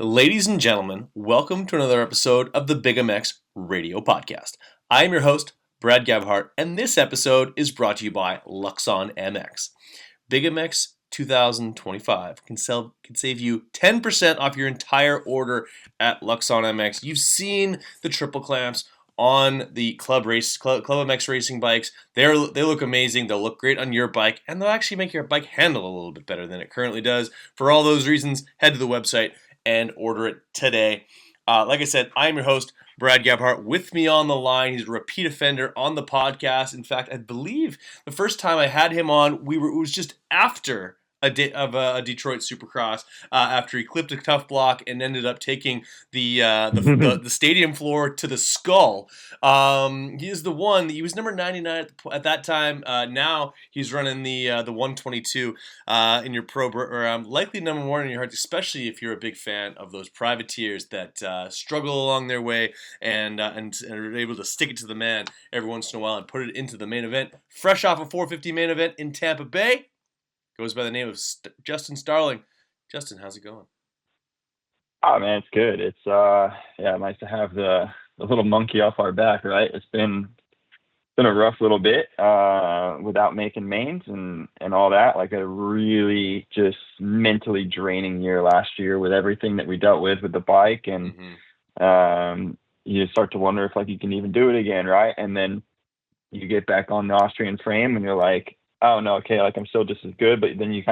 Ladies and gentlemen, welcome to another episode of the Big MX Radio Podcast. I am your host, Brad Gabhart, and this episode is brought to you by Luxon MX. Big MX 2025 can save you 10% off your entire order at Luxon MX. You've seen the triple clamps on the Club MX racing bikes. They look amazing. They'll look great on your bike, and they'll actually make your bike handle a little bit better than it currently does. For all those reasons, head to the website and order it today. Like I said, I'm your host, Brad Gabhart. With me on the line, he's a repeat offender on the podcast. In fact, I believe the first time I had him on, it was just after a Detroit Supercross, after he clipped a tough block and ended up taking the stadium floor to the skull. He is the one. He was number 99 at that time. Now he's running the 122 in your pro, or likely number one in your heart, especially if you're a big fan of those privateers that struggle along their way and are able to stick it to the man every once in a while and put it into the main event. Fresh off a 450 main event in Tampa Bay. Goes by the name of Justin Starling. Justin, how's it going? Oh man, it's good. It's nice to have the little monkey off our back, right? It's been a rough little bit without making mains and all that. Like a really just mentally draining year last year with everything that we dealt with the bike, and you start to wonder if like you can even do it again, right? And then you get back on the Austrian frame and you're like, oh no, okay, like I'm still just as good, but then you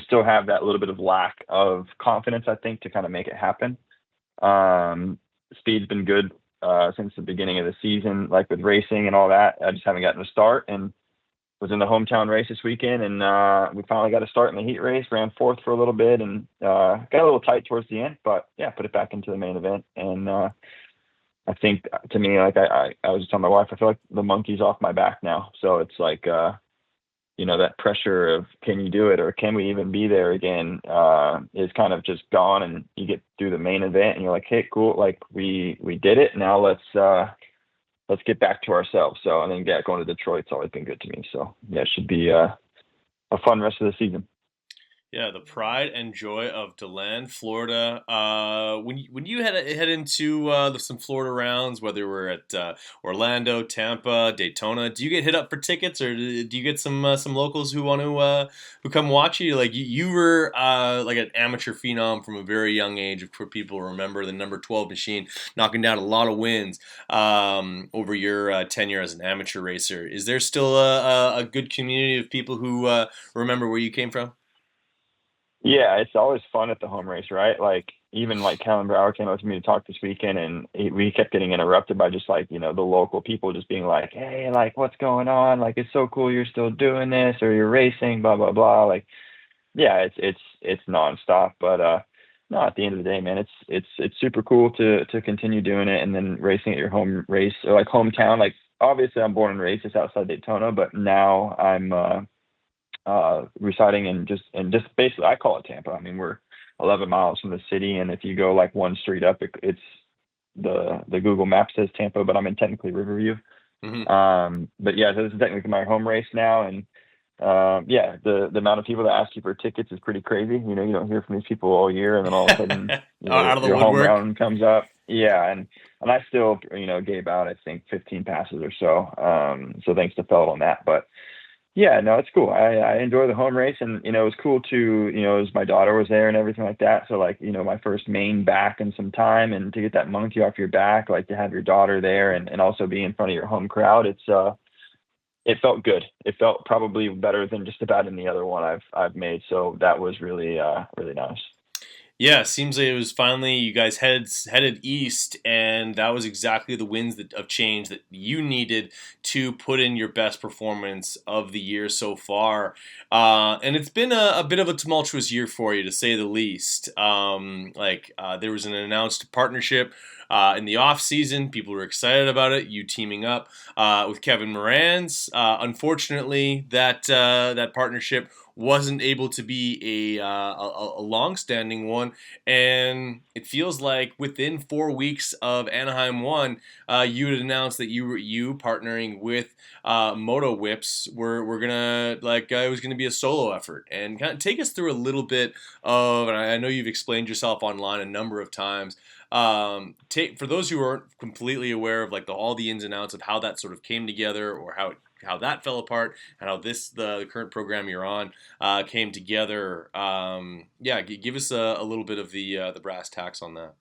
still have that little bit of lack of confidence, I think, to kind of make it happen. Speed's been good since the beginning of the season, like with racing and all that. I just haven't gotten to start, and was in the hometown race this weekend, and we finally got to start in the heat race, ran fourth for a little bit, and got a little tight towards the end, but yeah, put it back into the main event. And I think, to me, like I was just telling my wife, I feel like the monkey's off my back now. So it's like, that pressure of can you do it or can we even be there again is kind of just gone, and you get through the main event and you're like, hey, cool, like we did it. Now let's get back to ourselves. So I think going to Detroit's always been good to me. So yeah, it should be a fun rest of the season. Yeah, the pride and joy of DeLand, Florida. When you head into some Florida rounds, whether we're at Orlando, Tampa, Daytona, do you get hit up for tickets, or do you get some locals who want to who come watch you? Like you were like an amateur phenom from a very young age. For people remember the number 12 machine, knocking down a lot of wins over your tenure as an amateur racer. Is there still a good community of people who remember where you came from? Yeah, it's always fun at the home race, right? Like even like Kellen Brower came up to me to talk this weekend, and we kept getting interrupted by just like, the local people just being like, hey, like what's going on? Like it's so cool you're still doing this, or you're racing, blah blah blah. Like yeah, it's nonstop, but no, at the end of the day, man, it's super cool to continue doing it, and then racing at your home race or like hometown. Like obviously I'm born and raised just outside Daytona, but now I'm residing in just basically, I call it Tampa. I mean, we're 11 miles from the city, and if you go like one street up, it's the Google map says Tampa, but I'm in technically Riverview. But yeah, so this is technically my home race now, and yeah, the amount of people that ask you for tickets is pretty crazy. You don't hear from these people all year, and then all of a sudden out of the your home woodwork round comes up. Yeah, and I still gave out I think 15 passes or so. So thanks to Feld on that, but yeah, no, it's cool. I enjoy the home race, and it was cool to as my daughter was there and everything like that. So like my first main back in some time, and to get that monkey off your back, like to have your daughter there and also be in front of your home crowd, it felt good. It felt probably better than just about any other one I've made. So that was really really nice. Yeah, it seems like it was finally you guys headed east, and that was exactly the winds of change that you needed to put in your best performance of the year so far. And it's been a bit of a tumultuous year for you, to say the least. There was an announced partnership in the off season. People were excited about it. You teaming up with Kevin Moranz. Unfortunately, that partnership wasn't able to be a long-standing one, and it feels like within 4 weeks of Anaheim 1, you had announced that you partnering with Moto Whips were gonna it was gonna be a solo effort, and kind of take us through a little bit of. And I know you've explained yourself online a number of times. Take for those who aren't completely aware of like all the ins and outs of how that sort of came together, or how that fell apart, and how the current program you're on came together. Yeah, give us a little bit of the brass tacks on that.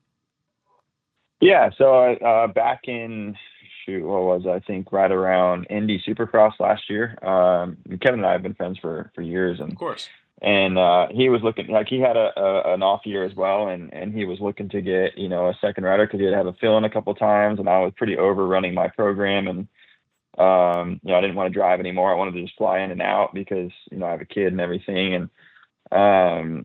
Yeah. So back in shoot, what was it? I think right around Indy Supercross last year. Kevin and I have been friends for years, Of course. and he was looking like he had an off year as well, and he was looking to get a second rider because he had a fill in a couple times, and I was pretty over running my program, and I didn't want to drive anymore. I wanted to just fly in and out because I have a kid and everything, and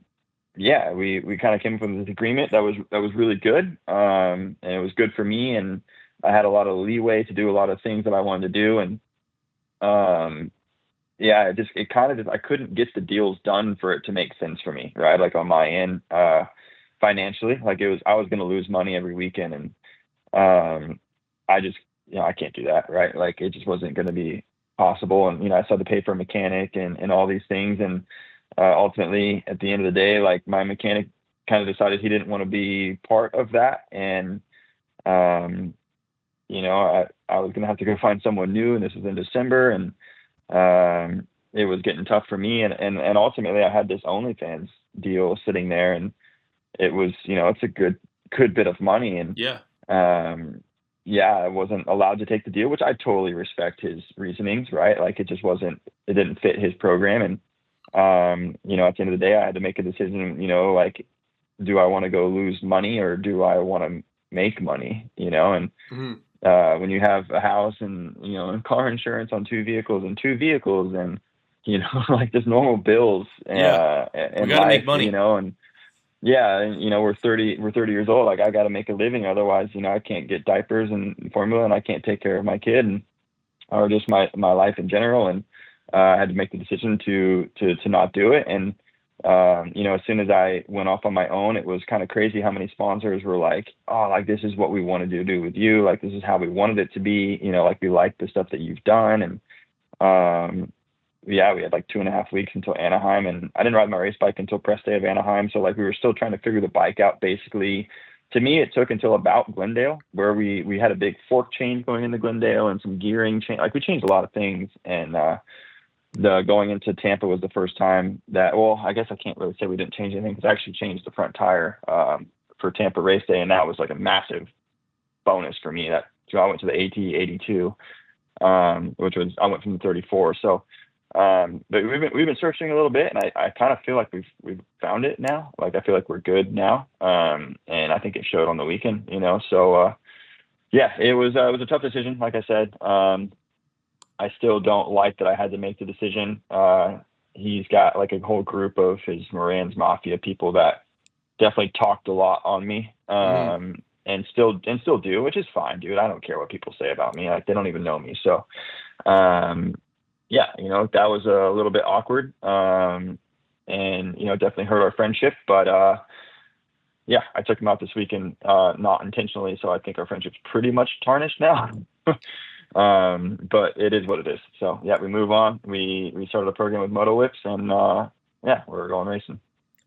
yeah, we kind of came up with this agreement that was really good, and it was good for me, and I had a lot of leeway to do a lot of things that I wanted to do, and yeah, it kind of just I couldn't get the deals done for it to make sense for me, right? Like on my end, financially, like I was going to lose money every weekend, and I just I can't do that, right? Like it just wasn't going to be possible, and I still had to pay for a mechanic and all these things, and ultimately at the end of the day, like my mechanic kind of decided he didn't want to be part of that, and um, I was going to have to go find someone new, and this was in December, and it was getting tough for me, and ultimately I had this OnlyFans deal sitting there, and it was it's a good bit of money, and Yeah. yeah, I wasn't allowed to take the deal, which I totally respect his reasonings, right? Like it didn't fit his program, and at the end of the day, I had to make a decision, like do I want to go lose money or do I want to make money, and Mm-hmm. when you have a house and and car insurance on two vehicles and like just normal bills Yeah. We in got to life, make money. and yeah, and we're 30 years old, like I got to make a living, otherwise I can't get diapers and formula, and I can't take care of my kid, and or just my life in general, and I had to make the decision to not do it, and as soon as I went off on my own, it was kind of crazy how many sponsors were like, oh, like this is what we wanted to do with you, like this is how we wanted it to be, like we like the stuff that you've done, and yeah, we had like 2.5 weeks until Anaheim, and I didn't ride my race bike until press day of Anaheim, so like we were still trying to figure the bike out. Basically, to me, it took until about Glendale, where we had a big fork change going into Glendale and some gearing change. Like we changed a lot of things, and the going into Tampa was the first time that, well, I guess I can't really say we didn't change anything because I actually changed the front tire for Tampa race day, and that was like a massive bonus for me. So I went to the AT 82, which was I went from the 34. So, but we've been searching a little bit, and I kind of feel like we've found it now. Like I feel like we're good now, and I think it showed on the weekend. So yeah, it was a tough decision. Like I said, I still don't like that I had to make the decision. He's got like a whole group of his Moran's Mafia people that definitely talked a lot on me, Mm-hmm. and still do, which is fine, dude. I don't care what people say about me. Like they don't even know me. So, um, yeah, that was a little bit awkward, and definitely hurt our friendship. But yeah, I took him out this weekend, not intentionally, so I think our friendship's pretty much tarnished now. But it is what it is. So yeah, we move on. We started a program with Moto Whips, and yeah, we're going racing.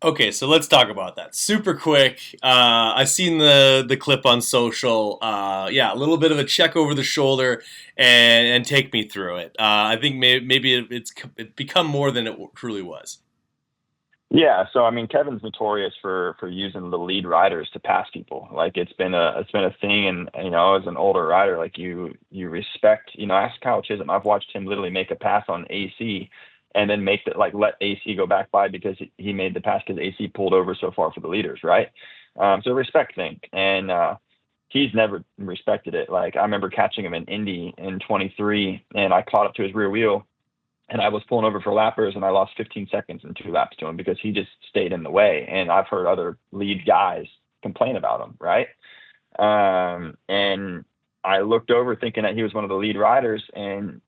Okay, so let's talk about that super quick. I've seen the clip on social. Yeah, a little bit of a check over the shoulder, and take me through it. I think maybe it's become more than it truly was. Yeah, so I mean, Kevin's notorious for using the lead riders to pass people. Like it's been a thing, and as an older rider, like you respect. Ask Kyle Chisholm. I've watched him literally make a pass on AC, and then let AC go back by because he made the pass because AC pulled over so far for the leaders, right? So respect thing, and he's never respected it. Like I remember catching him in Indy in 23, and I caught up to his rear wheel, and I was pulling over for lappers, and I lost 15 seconds in 2 laps to him because he just stayed in the way. And I've heard other lead guys complain about him, right? And I looked over thinking that he was one of the lead riders, and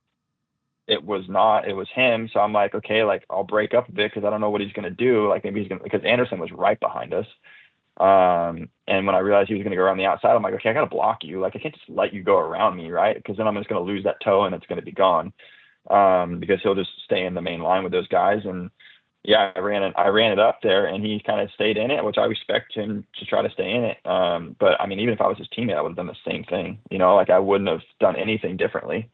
it was not, it was him. So I'm like, okay, like I'll break up a bit because I don't know what he's going to do. Like maybe he's going to, because Anderson was right behind us. And when I realized he was going to go around the outside, I'm like, okay, I got to block you. Like I can't just let you go around me, right? Because then I'm just going to lose that toe and it's going to be gone. Because he'll just stay in the main line with those guys. And yeah, I ran it up there and he kind of stayed in it, which I respect him to try to stay in it. But I mean, even if I was his teammate, I would have done the same thing, like I wouldn't have done anything differently.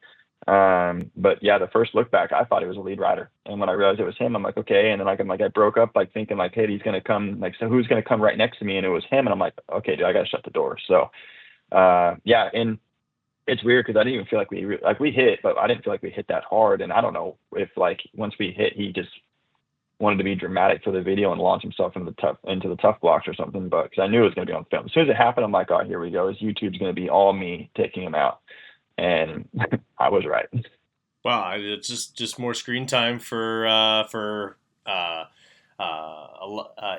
But yeah, the first look back, I thought he was a lead rider. And when I realized it was him, I'm like, okay. And then I broke up, like thinking like, hey, he's going to come, like, so who's going to come right next to me? And it was him. And I'm like, okay, dude, I got to shut the door. So, yeah. And it's weird because I didn't even feel like we hit, but I didn't feel like we hit that hard. And I don't know if like once we hit, he just wanted to be dramatic for the video and launch himself into the tough blocks or something. But because I knew it was going to be on film. As soon as it happened, I'm like, oh, here we go. His YouTube's going to be all me taking him out. And I was right. Wow, it's just more screen time for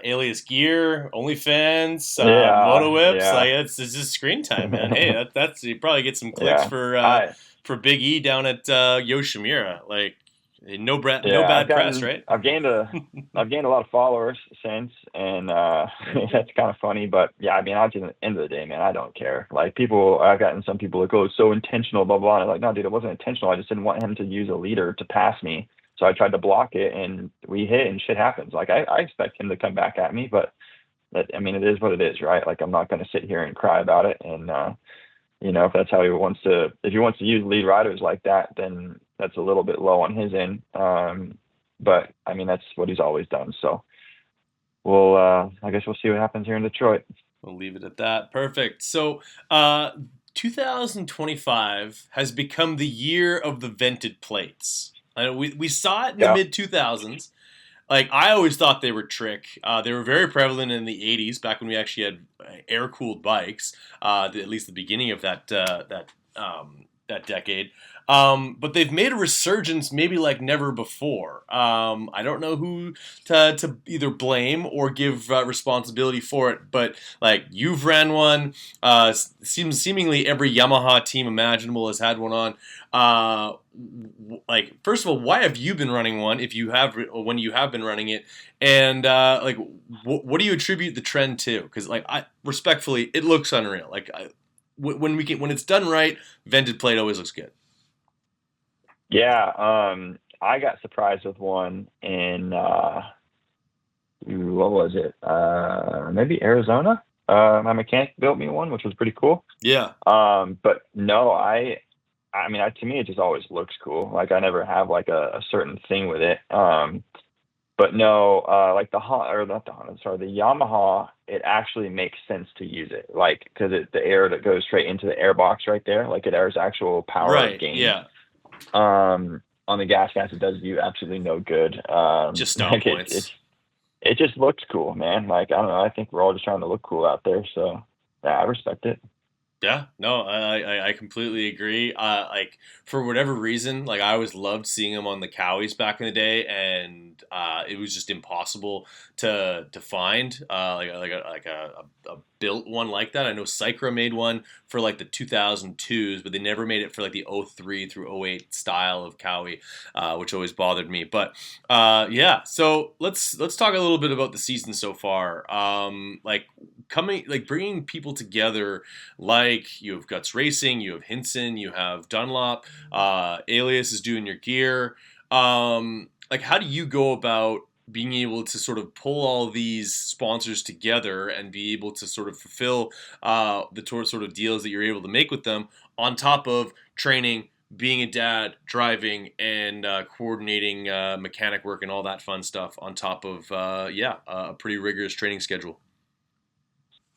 Alias Gear, OnlyFans, Yeah, Moto Whips. Like yeah, it's just screen time, man. Hey, that's you probably get some clicks yeah. I for Big E down at Yoshimura. Like no Yeah, bad press, right? I've gained a lot of followers since, and that's kind of funny. But yeah, I mean, at the end of the day, man, I don't care. Like I've gotten some people like, oh, it's so intentional, blah blah. And I'm like, no, dude, it wasn't intentional. I just didn't want him to use a leader to pass me, so I tried to block it, and we hit, and shit happens. Like I expect him to come back at me, but I mean, it is what it is, right? Like I'm not going to sit here and cry about it, and if that's how if he wants to use lead riders like that, then that's a little bit low on his end. But I mean, that's what he's always done. So I guess we'll see what happens here in Detroit. We'll leave it at that. Perfect. So, 2025 has become the year of the vented plates. We saw it in the Yeah. mid 2000s. Like I always thought they were trick. They were very prevalent in the '80s, back when we actually had air cooled bikes. At least the beginning of that decade. But they've made a resurgence, maybe like never before. I don't know who to either blame or give responsibility for it, but like you've ran one. Seemingly every Yamaha team imaginable has had one on. Like first of all, why have you been running one if you have when you have been running it, and like what do you attribute the trend to? Because like I respectfully, it looks unreal. Like when it's done right, vented plate always looks good. Yeah. I got surprised with one in what was it? Maybe Arizona. My mechanic built me one, which was pretty cool. Yeah. But no, I mean, to me, it just always looks cool. Like I never have like a certain thing with it. But no, like the Yamaha, it actually makes sense to use it. Like, cause the air that goes straight into the air box right there, like it airs actual power Right. gain. Yeah. On the gas it does you absolutely no good. Just stop like points. it just looks cool, man. Like, I don't know. I think we're all just trying to look cool out there. So yeah, I respect it. Yeah, no, I completely agree. Like for whatever reason, like I always loved seeing them on the Cowies back in the day, and it was just impossible to find a built one like that. I know Cycra made one for like the 2002s, but they never made it for like the '03 through '08 style of Cowie, which always bothered me. But yeah, so let's talk a little bit about the season so far. Bringing people together, like you have Guts Racing, you have Hinson, you have Dunlop, Alias is doing your gear. Like how do you go about being able to sort of pull all these sponsors together and be able to sort of fulfill the sort of deals that you're able to make with them, on top of training, being a dad, driving, and coordinating mechanic work and all that fun stuff, on top of a pretty rigorous training schedule?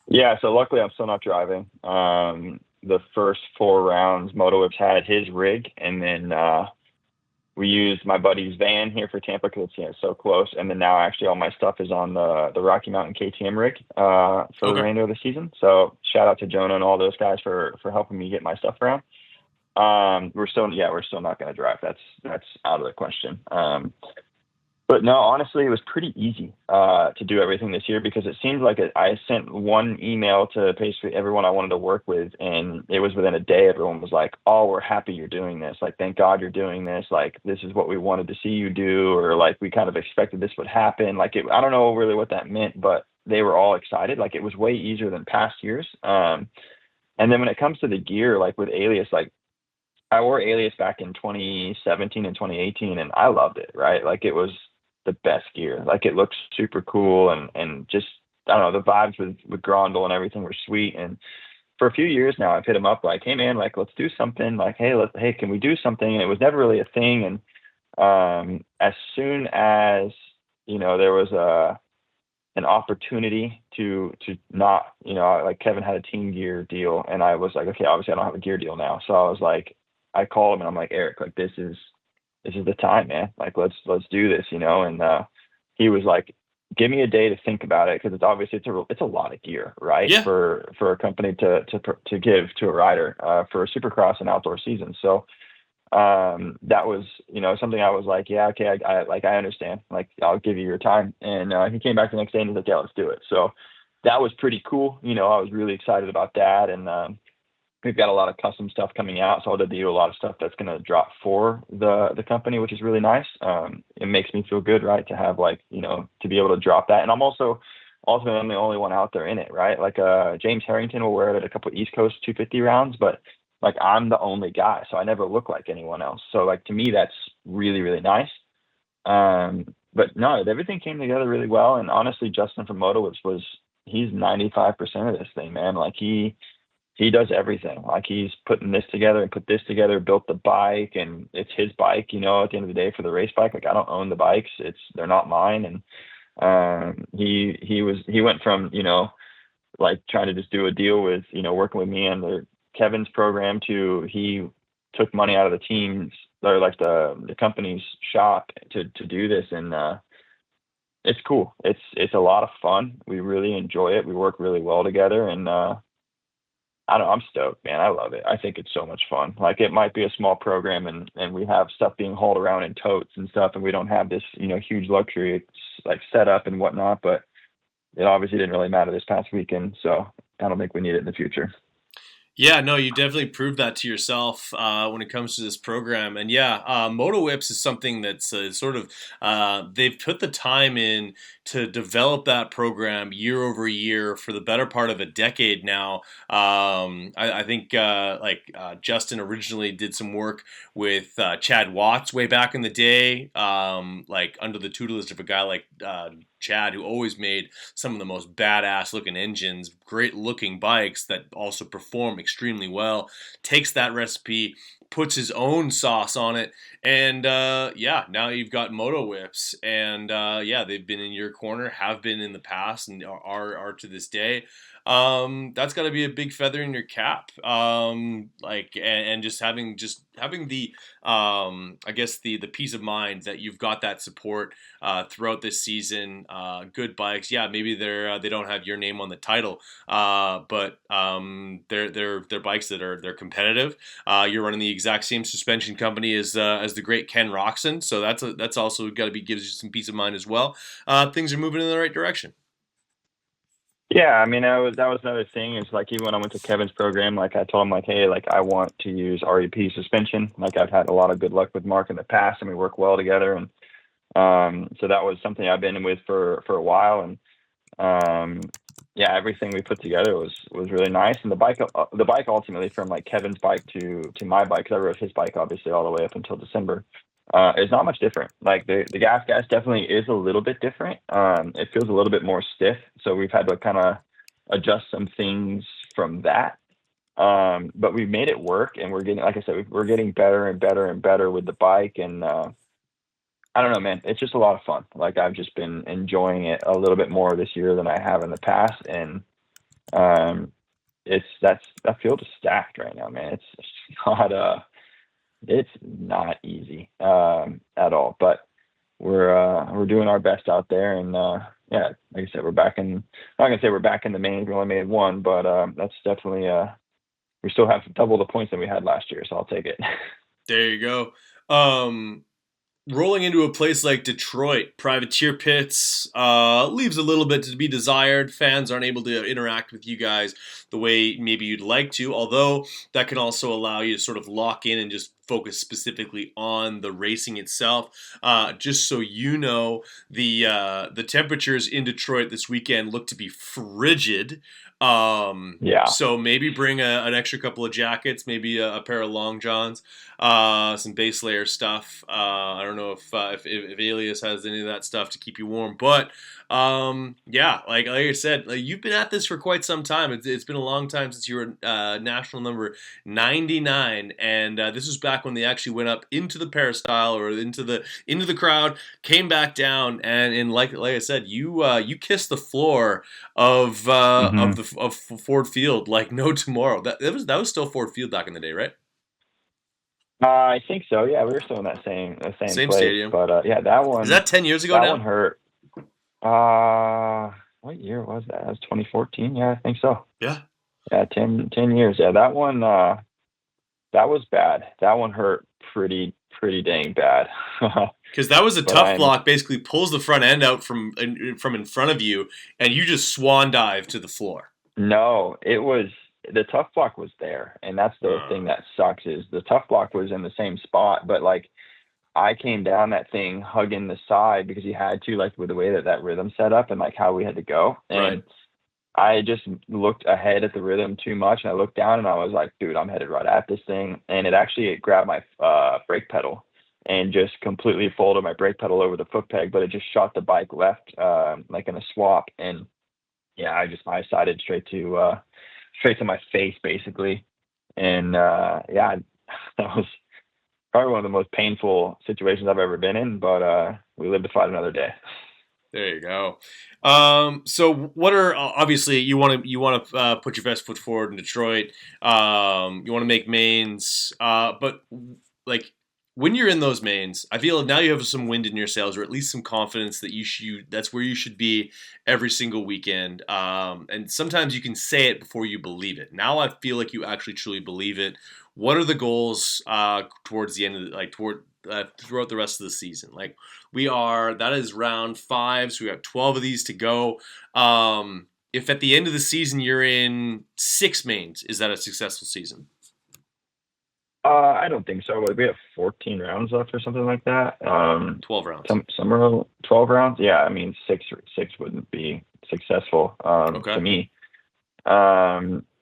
Yeah, so luckily I'm still not driving. The first 4 rounds, Motowhips had his rig, and then we used my buddy's van here for Tampa because it's so close. And then now actually all my stuff is on the Rocky Mountain KTM rig for the remainder of the season. So shout out to Jonah and all those guys for helping me get my stuff around. We're still not going to drive. That's out of the question. But no, honestly, it was pretty easy to do everything this year because it seemed like I sent one email to basically everyone I wanted to work with, and it was within a day. Everyone was like, "Oh, we're happy you're doing this. Like, thank God you're doing this. Like, this is what we wanted to see you do, or like we kind of expected this would happen." Like, I don't know really what that meant, but they were all excited. Like, it was way easier than past years. And then when it comes to the gear, like with Alias, like I wore Alias back in 2017 and 2018, and I loved it, right? Like it was the best gear. Like it looks super cool, and just I don't know, the vibes with Grondel and everything were sweet. And for a few years now, I've hit him up like, hey man, like let's do something. Like hey, can we do something? And it was never really a thing. And as soon as there was an opportunity to not, like Kevin had a team gear deal, and I was like, okay, obviously I don't have a gear deal now. So I was like, I called him and I'm like, Eric, like this is the time, man. Like let's do this, and he was like, give me a day to think about it because it's a lot of gear, right? Yeah. For a company to give to a rider for a Supercross and outdoor season. So that was something I was like, yeah, okay, I understand, like I'll give you your time. And he came back the next day and he's like, yeah, let's do it. So that was pretty cool. I was really excited about that. And we've got a lot of custom stuff coming out, so I'll do a lot of stuff that's going to drop for the company, which is really nice. It makes me feel good, right, to have like to be able to drop that. And I'm also ultimately I'm the only one out there in it, right? Like James Harrington will wear it at a couple of East Coast 250 rounds, but like I'm the only guy, so I never look like anyone else. So like to me, that's really really nice. But no, everything came together really well. And honestly, Justin from Moto was he's 95% of this thing, man. Like he does everything. Like he's putting this together and put this together, built the bike, and it's his bike, at the end of the day for the race bike. Like I don't own the bikes. They're not mine. And he went from, like trying to just do a deal with, working with me under Kevin's program to he took money out of the team's or like the company's shop to do this. And it's cool. It's a lot of fun. We really enjoy it. We work really well together. And I don't know, I'm stoked, man. I love it. I think it's so much fun. Like it might be a small program and we have stuff being hauled around in totes and stuff, and we don't have this, huge luxury like set up and whatnot, but it obviously didn't really matter this past weekend. So I don't think we need it in the future. Yeah, no, you definitely proved that to yourself when it comes to this program. And yeah, Moto Whips is something that's sort of, they've put the time in to develop that program year over year for the better part of a decade now. I think Justin originally did some work with Chad Watts way back in the day, like under the tutelage of a guy like Chad, who always made some of the most badass looking engines, great looking bikes that also perform extremely well, takes that recipe, puts his own sauce on it, and yeah, now you've got Moto Whips, and yeah, they've been in your corner, have been in the past, and are to this day. That's got to be a big feather in your cap. And just having the I guess the peace of mind that you've got that support throughout this season. Good bikes, yeah. Maybe they don't have your name on the title, but they're bikes they're competitive. You're running the exact same suspension company as the great Ken Roxon, so that's also got to be gives you some peace of mind as well. Things are moving in the right direction. Yeah, I mean that was another thing. Is like even when I went to Kevin's program, like I told him like, hey, like I want to use REP suspension. Like I've had a lot of good luck with Mark in the past, and we work well together. And so that was something I've been with for a while. And yeah, everything we put together was really nice. And the bike ultimately from like Kevin's bike to my bike, because I rode his bike obviously all the way up until December. Is not much different. Like the gas definitely is a little bit different. It feels a little bit more stiff, so we've had to kind of adjust some things from that. But we made it work, and we're getting, like I said, we're getting better and better and better with the bike. And I don't know, man. It's just a lot of fun. Like I've just been enjoying it a little bit more this year than I have in the past. And um, that field is stacked right now, man. It's not easy at all. But we're doing our best out there. And yeah, like I said, we're back in. I'm not gonna say we're back in the main. We only made one, but that's definitely we still have double the points that we had last year, so I'll take it. There you go. Um, rolling into a place like Detroit, privateer pits, leaves a little bit to be desired. Fans aren't able to interact with you guys the way maybe you'd like to, although that can also allow you to sort of lock in and just focus specifically on the racing itself. Just so you know, the temperatures in Detroit this weekend look to be frigid. Yeah. So maybe bring an extra couple of jackets, maybe a pair of long johns, some base layer stuff. I don't know if Alias has any of that stuff to keep you warm, but yeah, like I said, like, you've been at this for quite some time. It's been a long time since you were national number 99, and this was back when they actually went up into the peristyle or into the crowd, came back down, and like I said, you kissed the floor Hmm. of Ford Field like no tomorrow. That was still Ford Field back in the day, right? I think so. Yeah, we were still in that same Same place, stadium. but yeah, that Is one that 10 years ago that one now? hurt. What year was that? That was 2014. Yeah, I think so. Yeah. Yeah, 10 years. Yeah, that one that was bad. That one hurt pretty dang bad. Because that was a But tough I'm block. Basically, pulls the front end out from in front of you, and you just swan dive to the floor. No, it was the tough block was there, and that's the thing Uh, that sucks is the tough block was in the same spot, but like I came down that thing hugging the side because you had to, like with the way that rhythm set up and like how we had to go. right. And I just looked ahead at the rhythm too much, and I looked down and I was like, dude, I'm headed right at this thing. And it grabbed my brake pedal and just completely folded my brake pedal over the foot peg, but it just shot the bike left, like in a swap. And yeah, I sided straight to my face basically. And yeah, that was probably one of the most painful situations I've ever been in, but we live to fight another day. There you go. So what are obviously you want to put your best foot forward in Detroit. You want to make mains, but like when you're in those mains, I feel now you have some wind in your sails, or at least some confidence that that's where you should be every single weekend. And sometimes you can say it before you believe it. Now I feel like you actually truly believe it. What are the goals towards the end of throughout the rest of the season? Like that is round 5, so we got 12 of these to go. If at the end of the season you're in 6 mains, is that a successful season? I don't think so. Like, we have 14 rounds left or something like that. 12 rounds. Somewhere 12 rounds. Yeah, I mean six wouldn't be successful to Okay. me.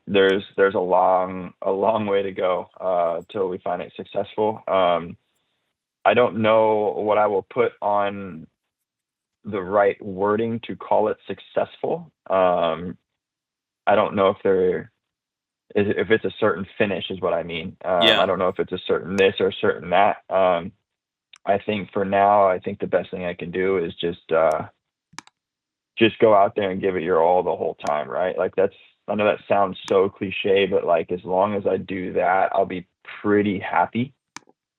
There's a long way to go till we find it successful. I don't know what I will put on the right wording to call it successful. I don't know if it's a certain finish is what I mean. I Yeah. don't know if it's a certain this or a certain that. I think for now, I think the best thing I can do is just go out there and give it your all the whole time, right? Like I know that sounds so cliche, but like as long as I do that, I'll be pretty happy.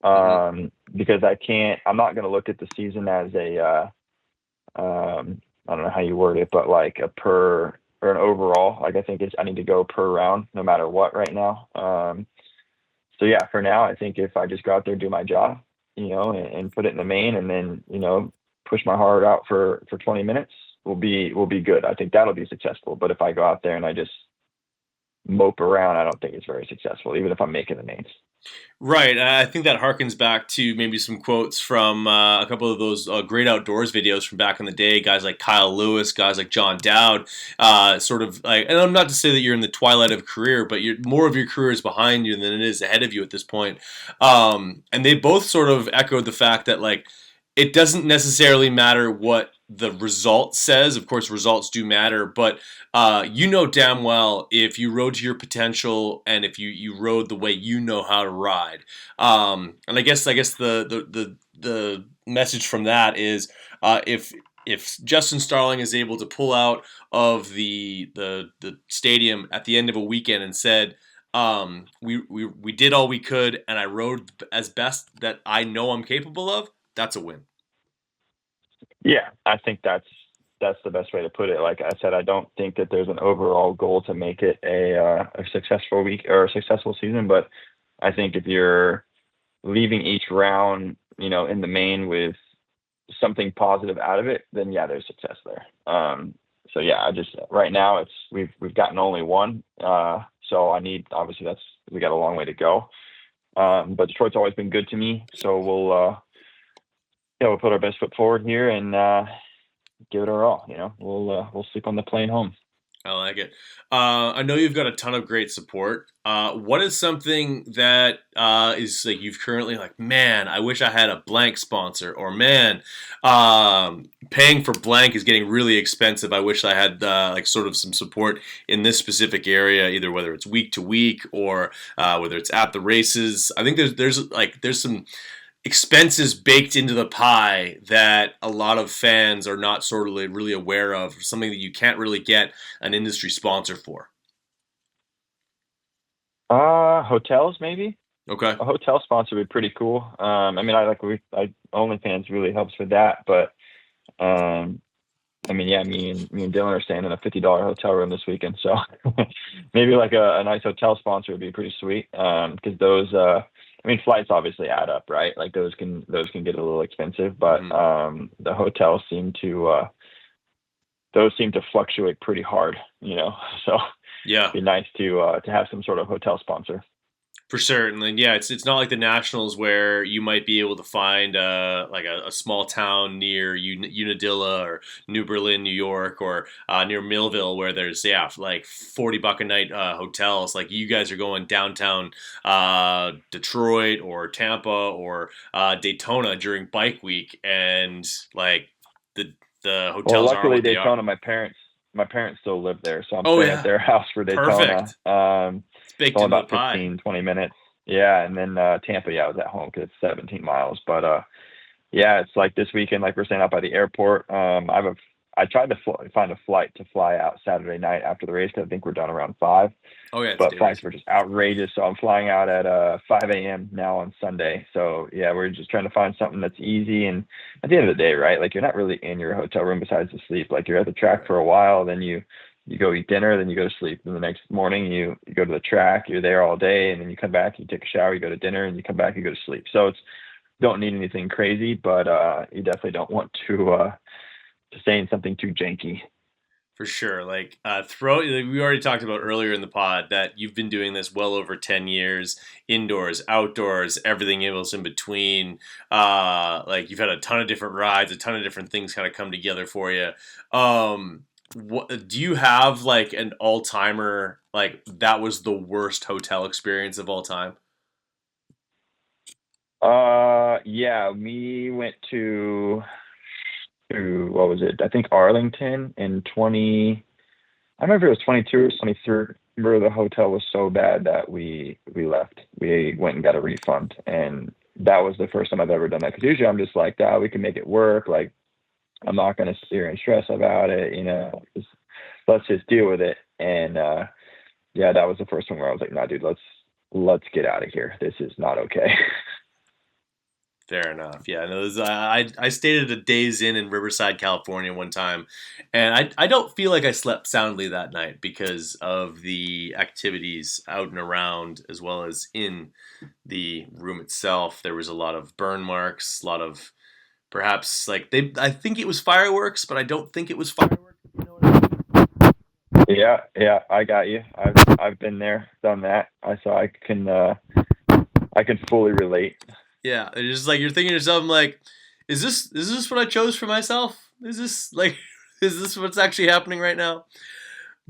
Hmm. Because I'm not going to look at the season as I don't know how you word it, but like a per or an overall. Like I think I need to go per round no matter what right now. So yeah, for now, I think if I just go out there and do my job, and put it in the main, and then push my heart out for 20 minutes, we'll be good. I think that'll be successful. But if I go out there and I just mope around, I don't think it's very successful, even if I'm making the mains. Right. I think that harkens back to maybe some quotes from a couple of those great outdoors videos from back in the day. Guys like Kyle Lewis, guys like John Dowd, sort of like. And I'm not to say that you're in the twilight of career, but more of your career is behind you than it is ahead of you at this point. And they both sort of echoed the fact that like it doesn't necessarily matter what the result says. Of course, results do matter, but you know damn well if you rode to your potential and if you rode the way you know how to ride. And I guess the message from that is if Justin Starling is able to pull out of the stadium at the end of a weekend and said, we did all we could and I rode as best that I know I'm capable of, that's a win. Yeah, I think that's the best way to put it. Like I said, I don't think that there's an overall goal to make it a successful week or a successful season, but I think if you're leaving each round in the main with something positive out of it, then yeah, there's success there. So yeah, I just right now we've gotten only one. So I need obviously we got a long way to go. But Detroit's always been good to me, so we'll put our best foot forward here and give it our all. We'll sleep on the plane home. I like it. I know you've got a ton of great support. What is something that is like you've currently like, man, I wish I had a blank sponsor, or man, paying for blank is getting really expensive. I wish I had like sort of some support in this specific area, either whether it's week to week or whether it's at the races. I think there's some expenses baked into the pie that a lot of fans are not sort of really aware of, something that you can't really get an industry sponsor for. Hotels maybe. Okay. A hotel sponsor would be pretty cool. I mean, OnlyFans really helps with that, but I mean, yeah, me and Dylan are staying in a $50 hotel room this weekend, so maybe like a nice hotel sponsor would be pretty sweet. Because those, I mean, flights obviously add up, right? Like those can get a little expensive, but the hotels seem to fluctuate pretty hard, So Yeah. it'd be nice to have some sort of hotel sponsor. For certain, and yeah, it's not like the Nationals where you might be able to find like a small town near Unadilla or New Berlin, New York, or near Millville where there's like $40 a night hotels. Like you guys are going downtown Detroit or Tampa or Daytona during Bike Week, and like the Well, hotels are luckily what they are. Daytona, my parents still live there, so I'm Oh staying at yeah, their house for Daytona. perfect. It's It's baked only into the about pie. 15-20 minutes. Yeah, and then Tampa, yeah, I was at home because it's 17 miles. But yeah, it's like this weekend, like we're staying out by the airport. I tried to find a flight to fly out Saturday night after the race because I think we're done around 5. Oh yeah, it's a But day flights race. were just outrageous, so I'm flying out at 5 a.m. now on Sunday. So yeah, we're just trying to find something that's easy. And at the end of the day, right? Like you're not really in your hotel room besides to sleep. Like you're at the track for a while, then you go eat dinner, then you go to sleep. And the next morning you go to the track, you're there all day, and then you come back, you take a shower, you go to dinner, and you come back, you go to sleep. So it's don't need anything crazy, but you definitely don't want to stay in something too janky. For sure. Like, we already talked about earlier in the pod that you've been doing this well over 10 years, indoors, outdoors, everything else in between. Like, you've had a ton of different rides, a ton of different things kind of come together for you. What do you have like an all timer, like, that was the worst hotel experience of all time? Yeah, we went to what was it? I think Arlington in 20. I remember it was 22 or 23. Remember the hotel was so bad that we left. We went and got a refund, and that was the first time I've ever done that. Because usually I'm just like, we can make it work. Like I'm not gonna sit here and stress about it. Let's just deal with it. And yeah, that was the first one where I was like, nah, dude, let's get out of here. This is not okay. Fair enough. Yeah, no, I stayed at a Days Inn in Riverside, California one time, and I don't feel like I slept soundly that night because of the activities out and around as well as in the room itself. There was a lot of burn marks, a lot of perhaps like I think it was fireworks, but I don't think it was fireworks. You know what I mean? Yeah, I got you. I've been there, done that. I can fully relate. Yeah, it's just like you're thinking to yourself, I'm like, is this what I chose for myself? Is this like is this what's actually happening right now?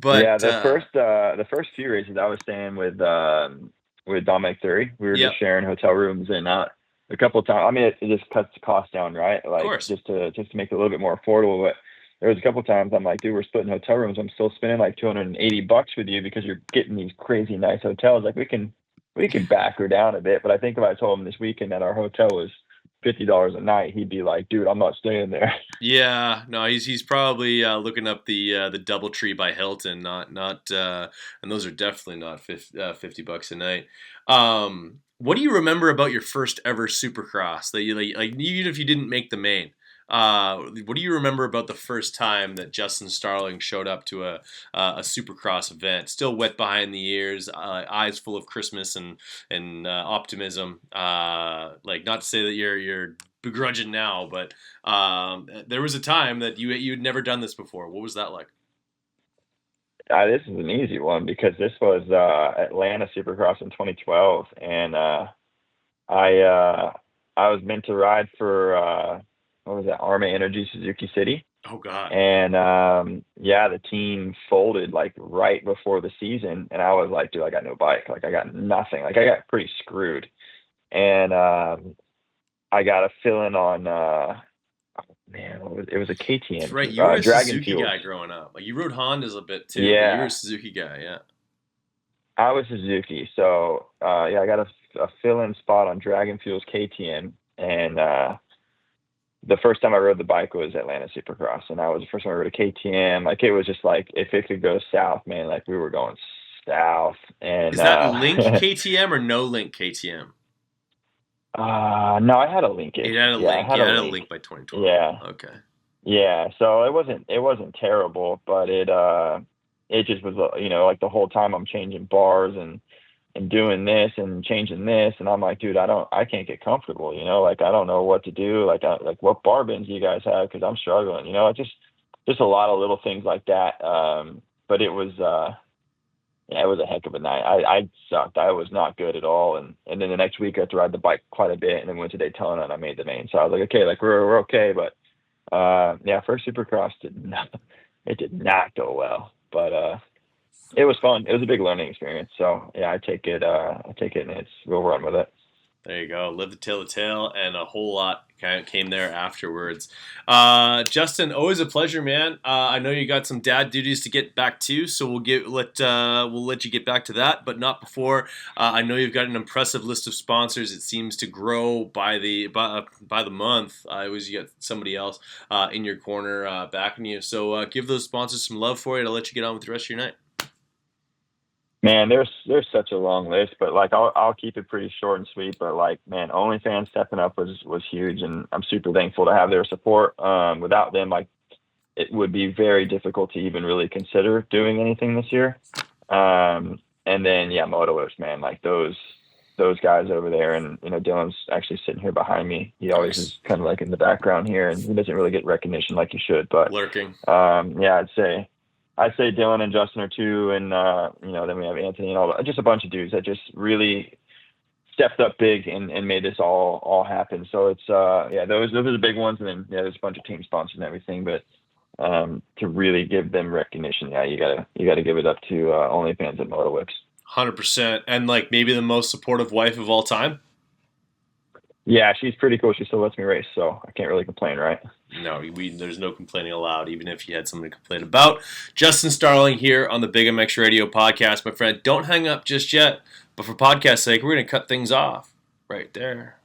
Yeah, But the first few races I was staying with Dominic Thury. We were yep, just sharing hotel rooms and a couple of times. I mean, it just cuts the cost down, right? of Like course. just to make it a little bit more affordable. But there was a couple of times I'm like, dude, we're splitting hotel rooms. I'm still spending like $280 with you because you're getting these crazy nice hotels. Like we can back her down a bit. But I think if I told him this weekend that our hotel was $50 a night, he'd be like, dude, I'm not staying there. Yeah, no, he's probably looking up the DoubleTree by Hilton, and those are definitely not $50 a night. What do you remember about your first ever Supercross that you like even if you didn't make the main? What do you remember about the first time that Justin Starling showed up to a Supercross event? Still wet behind the ears, eyes full of Christmas and optimism. Like, not to say that you're begrudging now, but there was a time that you'd never done this before. What was that like? This is an easy one because this was Atlanta Supercross in 2012, and I uh, I was meant to ride for what was that, Arma Energy Suzuki City, Oh God. and yeah, the team folded like right before the season, and I was like, dude, I got no bike, like I got nothing, like I got pretty screwed, and I got a fill in on man, it was a That's KTM right. team, You were a Dragon Suzuki Fuels. guy growing up. Like you rode Hondas a bit too, but you were a Yeah, Suzuki guy. Yeah. I was Suzuki, so yeah, I got a fill-in spot on Dragon Fuels KTM, and the first time I rode the bike was Atlanta Supercross, and that was the first time I rode a KTM. Like it was just like if it could go south, man, like we were going south, and Is that Link KTM or no Link KTM? no, I had a Link It had a KTM. Yeah, I Link. had a Yeah, it had a Link. Link by 2012. Yeah, Okay. yeah. So it wasn't terrible, but it just was like the whole time I'm changing bars and doing this and changing this, and I'm like, dude, I can't get comfortable, like I don't know what to do, like what bar bins do you guys have, because I'm struggling, it's just a lot of little things like that. But it was yeah, it was a heck of a night. I sucked. I was not good at all, and then the next week I had to ride the bike quite a bit, and then went to Daytona and I made the main. So I was like, okay, like we're okay, but yeah, first Supercross did not go well, but it was fun. It was a big learning experience. So yeah, I take it, and we'll run with it. There you go. Live to tell the tale, and a whole lot kind of came there afterwards. Justin, always a pleasure, man. I know you got some dad duties to get back to, so we'll let you get back to that, but not before. I know you've got an impressive list of sponsors. It seems to grow by the month. I always get somebody else in your corner backing you. So give those sponsors some love for you. I'll let you get on with the rest of your night. Man, there's such a long list, but like I'll keep it pretty short and sweet. But like, man, OnlyFans stepping up was huge, and I'm super thankful to have their support. Without them, like it would be very difficult to even really consider doing anything this year. And then yeah, Motoist, man, like those guys over there, and Dylan's actually sitting here behind me. He always Nice. is kind of like in the background here, and he doesn't really get recognition like he should. But Lurking. yeah, I'd say Dylan and Justin are two, and then we have Anthony and just a bunch of dudes that just really stepped up big and made this all happen. So it's yeah, those are the big ones, and then yeah, there's a bunch of team sponsors and everything, but to really give them recognition, yeah, you gotta give it up to OnlyFans and Moto Whips. 100%. And like maybe the most supportive wife of all time? Yeah, she's pretty cool. She still lets me race, so I can't really complain, right? No, there's no complaining allowed, even if you had something to complain about. Justin Starling here on the Big MX Radio podcast, my friend. Don't hang up just yet, but for podcast sake, we're going to cut things off right there.